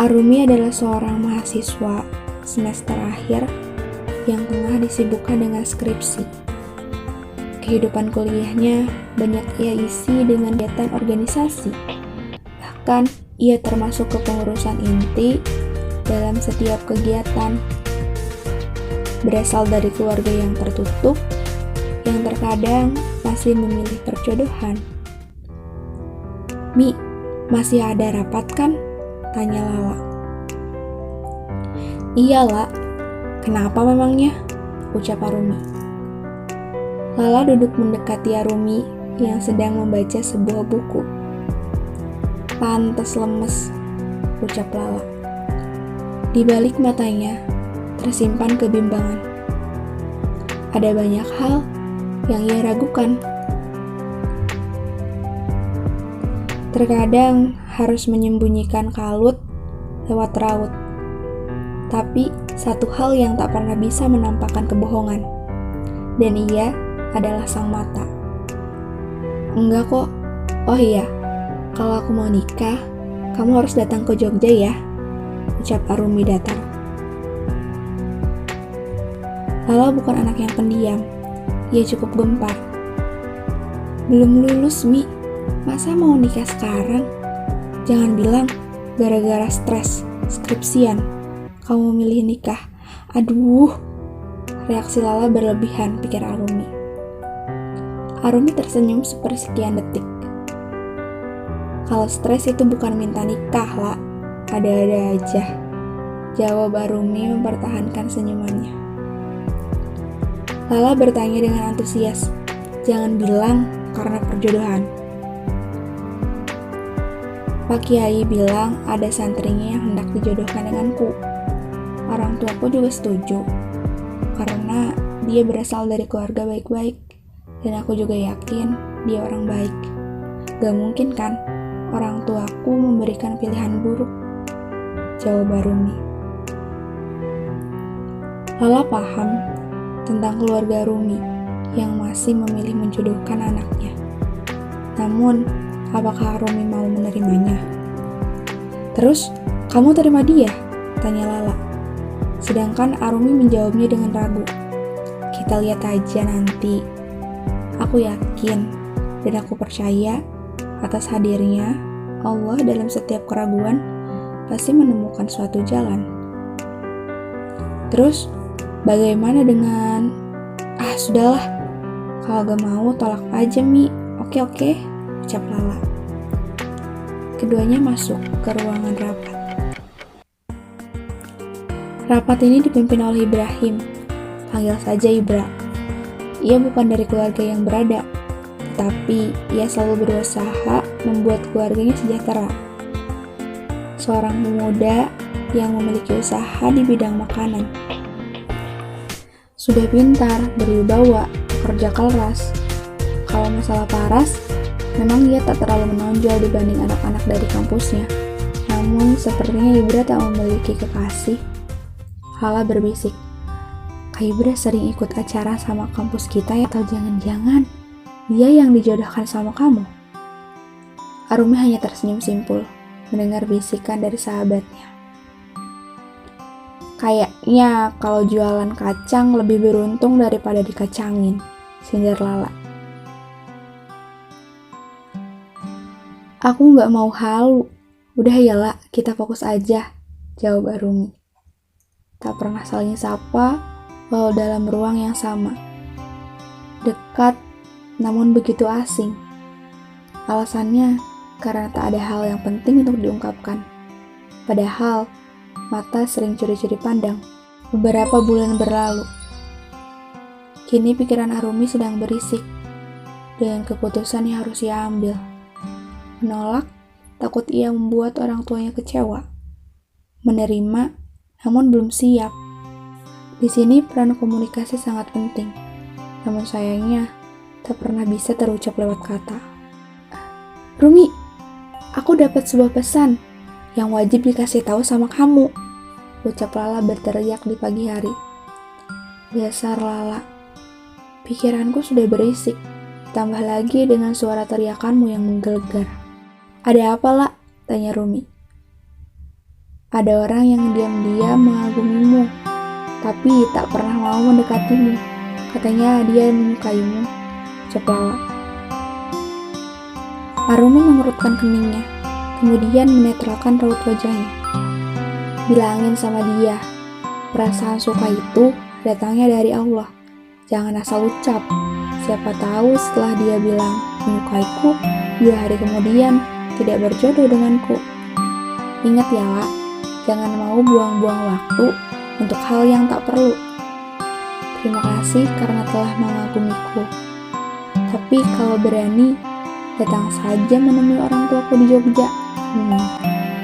Arumi adalah seorang mahasiswa semester akhir yang tengah disibukkan dengan skripsi. Kehidupan kuliahnya banyak ia isi dengan kegiatan organisasi. Bahkan, ia termasuk kepengurusan inti dalam setiap kegiatan. Berasal dari keluarga yang tertutup, yang terkadang masih memilih perjodohan. "Mi, masih ada rapat kan?" tanya Lala. "Iya, La. Kenapa memangnya?" ucap Arumi. Lala duduk mendekati Arumi yang sedang membaca sebuah buku. "Pantes lemes," ucap Lala. Di balik matanya tersimpan kebimbangan. Ada banyak hal yang ia ragukan. Terkadang harus menyembunyikan kalut lewat raut. Tapi satu hal yang tak pernah bisa menampakkan kebohongan. Dan ia adalah sang mata. "Enggak kok. Oh iya, kalau aku mau nikah, kamu harus datang ke Jogja ya," ucap Arumi datar. Lala bukan anak yang pendiam. Ia cukup gempar. "Belum lulus, Mi. Masa mau nikah sekarang? Jangan bilang gara-gara stres skripsian kamu memilih nikah." "Aduh," reaksi Lala berlebihan, pikir Arumi. Arumi tersenyum sepersekian detik. "Kalau stres itu bukan minta nikah, La. Ada-ada aja," jawab Arumi mempertahankan senyumannya. Lala bertanya dengan antusias, "Jangan bilang karena perjodohan." "Pak Kiai bilang ada santrinya yang hendak dijodohkan denganku. Orang tuaku juga setuju, karena dia berasal dari keluarga baik-baik, dan aku juga yakin dia orang baik. Gak mungkin kan orang tuaku memberikan pilihan buruk," jawab Arumi. Lala paham tentang keluarga Arumi yang masih memilih menjodohkan anaknya. Namun, apakah Arumi mau menerimanya? "Terus, kamu terima dia?" tanya Lala. Sedangkan Arumi menjawabnya dengan ragu. "Kita lihat aja nanti. Aku yakin dan aku percaya atas hadirnya Allah dalam setiap keraguan pasti menemukan suatu jalan." "Terus, bagaimana dengan..." Sudahlah. Kalau gak mau, tolak aja, Mi. Oke, ucap Lala. Keduanya masuk ke ruangan rapat. Rapat ini dipimpin oleh Ibrahim. Panggil saja Ibra. Ia bukan dari keluarga yang berada, tetapi ia selalu berusaha membuat keluarganya sejahtera. Seorang pemuda yang memiliki usaha di bidang makanan. Sudah pintar, berwibawa, kerja keras. Kalau masalah paras, memang ia tak terlalu menonjol dibanding anak-anak dari kampusnya. Namun, sepertinya Ibra tak memiliki kekasih. Lala berbisik, "Kak Ibra sering ikut acara sama kampus kita ya? Atau jangan-jangan dia yang dijodohkan sama kamu?" Arumi hanya tersenyum simpul mendengar bisikan dari sahabatnya. "Kayaknya kalau jualan kacang lebih beruntung daripada dikacangin," sindir Lala. "Aku gak mau halu. Udah ya, La, kita fokus aja," jawab Arumi. Tak pernah saling sapa, walau dalam ruang yang sama. Dekat, namun begitu asing. Alasannya karena tak ada hal yang penting untuk diungkapkan. Padahal, mata sering curi-curi pandang. Beberapa bulan berlalu. Kini pikiran Arumi sedang berisik dengan keputusan yang harus ia ambil. Menolak, takut ia membuat orang tuanya kecewa. Menerima, namun belum siap. Di sini peran komunikasi sangat penting. Namun sayangnya, tak pernah bisa terucap lewat kata. "Rumi, aku dapat sebuah pesan yang wajib dikasih tahu sama kamu," ucap Lala berteriak di pagi hari. Dasar Lala, pikiranku sudah berisik, tambah lagi dengan suara teriakanmu yang menggelegar. "Ada apa, La?" tanya Rumi. Ada orang yang diam-diam mengagumimu, tapi tak pernah mau mendekatimu. Katanya dia menyukaimu. Ceplala. Arumi mengerutkan keningnya, kemudian menetralkan raut wajahnya. Bilangin sama dia, perasaan suka itu datangnya dari Allah. Jangan asal ucap. Siapa tahu setelah dia bilang menyukaiku, 2 hari kemudian tidak berjodoh denganku. Ingat ya, Lak, jangan mau buang-buang waktu untuk hal yang tak perlu. Terima kasih karena telah mengagumiku. Tapi kalau berani, datang saja menemui orang tuaku di Jogja.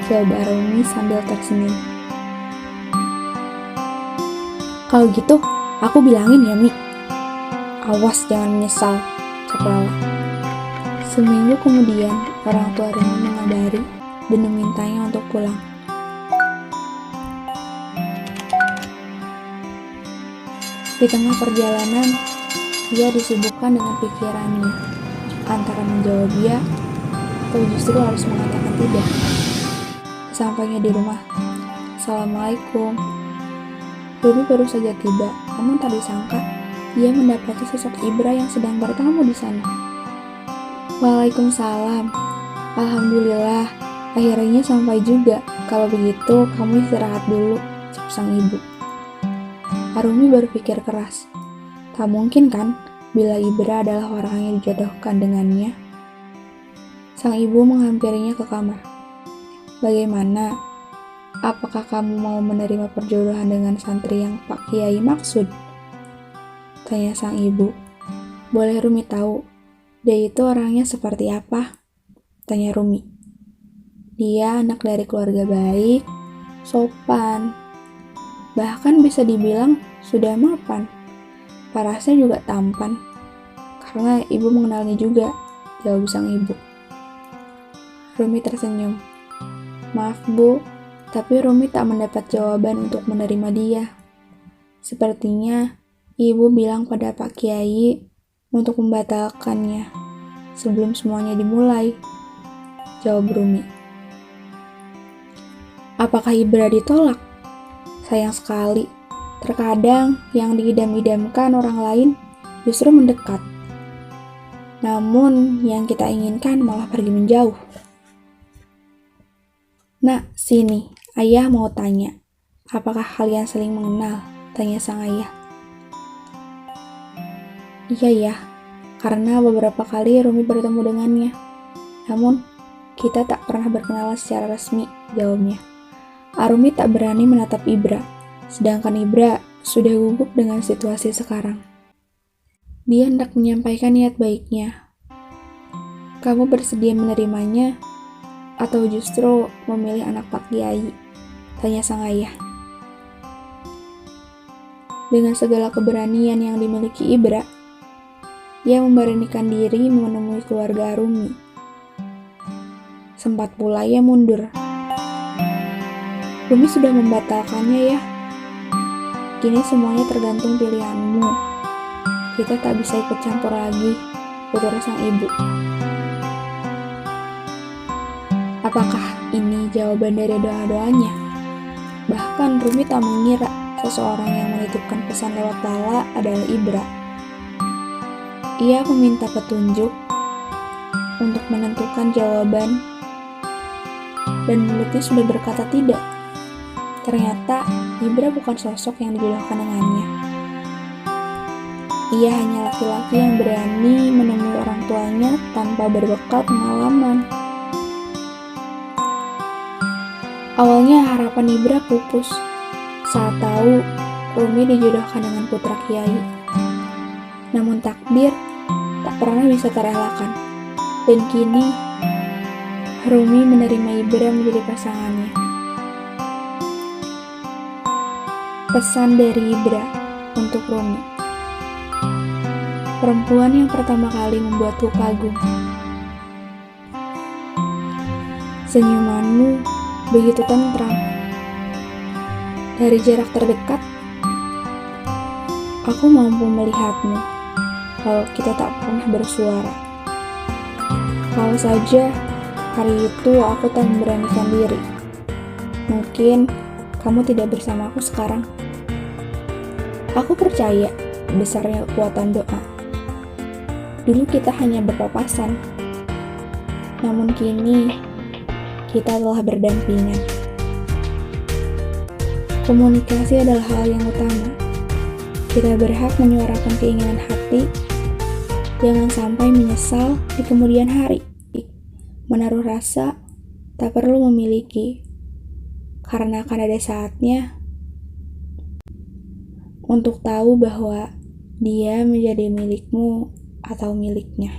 Jawab Arumi sambil tersenyum. Kalau gitu, aku bilangin ya, Mi. Awas jangan menyesal, Ceplala. Seminggu kemudian, orang tua Rumi mengabari dan memintanya untuk pulang. Di tengah perjalanan, ia disibukkan dengan pikirannya, antara menjawab ya atau justru harus mengatakan tidak. Sampainya di rumah, Assalamualaikum. Rumi baru saja tiba, namun tak disangka ia mendapati sosok Ibra yang sedang bertamu di sana. Waalaikumsalam. Alhamdulillah, akhirnya sampai juga. Kalau begitu, kamu istirahat dulu, ucap sang ibu. Arumi berpikir keras. Tak mungkin kan, bila Ibra adalah orang yang dijodohkan dengannya. Sang ibu menghampirinya ke kamar. Bagaimana? Apakah kamu mau menerima perjodohan dengan santri yang Pak Kiai maksud? Tanya sang ibu. Boleh Rumi tahu, dia itu orangnya seperti apa? Tanya Rumi. Dia anak dari keluarga baik, sopan, bahkan bisa dibilang sudah mapan. Parasnya juga tampan, karena ibu mengenalnya juga, jawab sang ibu. Rumi tersenyum. Maaf Bu, tapi Rumi tak mendapat jawaban untuk menerima dia. Sepertinya ibu bilang pada Pak Kiai untuk membatalkannya sebelum semuanya dimulai, jawab Rumi. Apakah Ibra ditolak? Sayang sekali, terkadang yang diidam-idamkan orang lain justru mendekat. Namun yang kita inginkan malah pergi menjauh. Nak, sini, ayah mau tanya. Apakah kalian saling mengenal? Tanya sang ayah. Iya ya, karena beberapa kali Rumi bertemu dengannya. Namun, kita tak pernah berkenalan secara resmi, jawabnya. Arumi tak berani menatap Ibra, sedangkan Ibra sudah gugup dengan situasi sekarang. Dia hendak menyampaikan niat baiknya. Kamu bersedia menerimanya, atau justru memilih anak Pak Kiai? Tanya sang ayah. Dengan segala keberanian yang dimiliki Ibra, ia memberanikan diri menemui keluarga Arumi. Sempat pula ia mundur. Rumi sudah membatalkannya ya. Kini semuanya tergantung pilihanmu. Kita tak bisa ikut campur lagi, tutur sang ibu. Apakah ini jawaban dari doa-doanya? Bahkan Rumi tak mengira seseorang yang menitipkan pesan lewat lala adalah Ibra. Ia meminta petunjuk untuk menentukan jawaban, dan mulutnya sudah berkata tidak. Ternyata Ibra bukan sosok yang dijodohkan dengannya. Ia hanya laki-laki yang berani menemui orang tuanya tanpa berbekal pengalaman. Awalnya harapan Ibra pupus saat tahu Rumi dijodohkan dengan putra Kiai. Namun takdir tak pernah bisa terelakkan. Dan kini Rumi menerima Ibra menjadi pasangannya. Pesan dari Ibra untuk Rumi. Perempuan yang pertama kali membuatku kagum. Senyumanmu begitu tentram. Dari jarak terdekat, aku mampu melihatmu, walau kita tak pernah bersuara. Kalau saja hari itu aku tak memberanikan diri. Mungkin kamu tidak bersamaku sekarang. Aku percaya besarnya kekuatan doa. Dulu kita hanya berpapasan, namun kini kita telah berdampingan. Komunikasi adalah hal yang utama. Kita berhak menyuarakan keinginan hati. Jangan sampai menyesal di kemudian hari. Menaruh rasa tak perlu memiliki, karena akan ada saatnya untuk tahu bahwa dia menjadi milikmu atau miliknya.